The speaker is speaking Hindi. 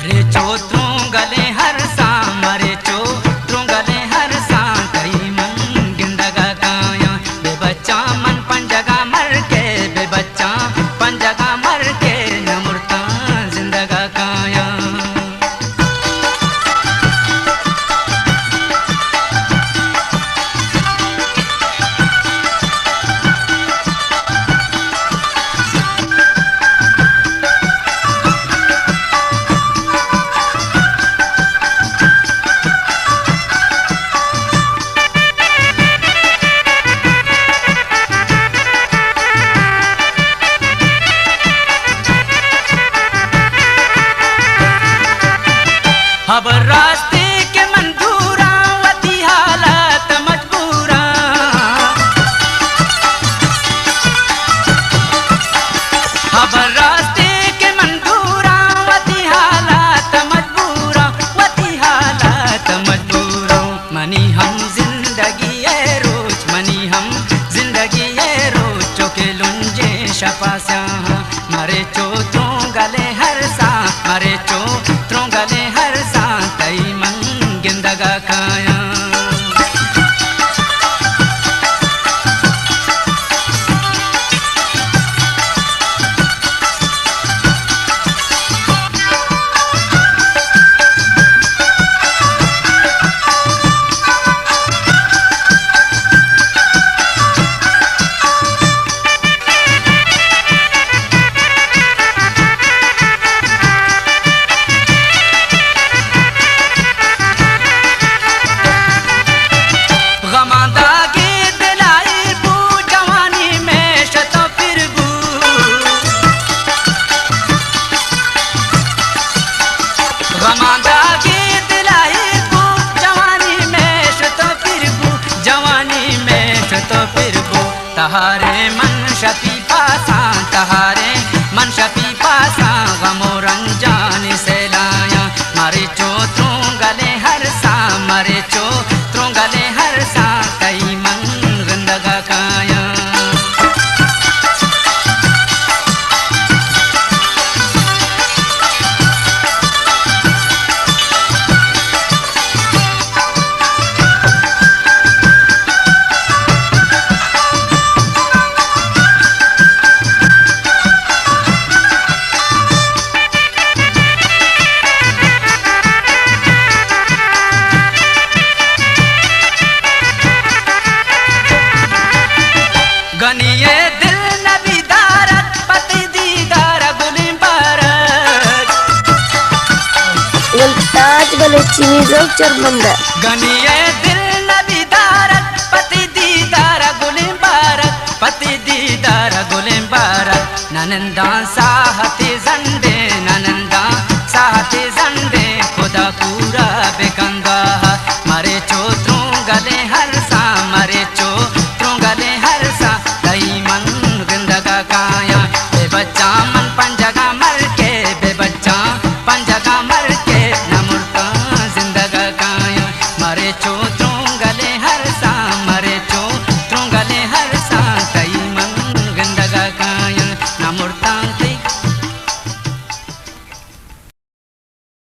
मरे चो त्रोंगले हर सा मरे चो त्रोंगले हर सा कई मन गिंदगा काया बेबच्चा मन पंजगा मर के बेबच्चा पंजगा मर के नमुरता जिंदगा काया अब रास्ते के मंदूरा वती हालत मजबूरा अब रास्ते के मंदूरा वती हालत मजबूरा वती हालत मजबूरा मनी हम जिंदगी है रोज मनी हम जिंदगी है रोज चौके लुंजे शपासा मरे चो त्रोंगले हर सा मरे चो त्रोंगले हर सा तई मन गिंदगा काया तहारे मन शपी पासा तहारे मन शपी पासा गमो रंजान से लाया मारे चो त्रोंगले हर सा मारे चो त्रोंगले हर सा कई मन गंदगा काया गनिए दिल नबी दारत पति दीदार गुलिम बारत गलताज गले चीनी जोक चरबंदा गनिए दिल नबी दारत पति दीदार गुलिम बारत पति दीदार गुलिम बारत ननंदा साहते जंदे ननंदा साहते जंदे खुदा पूरा बेकंद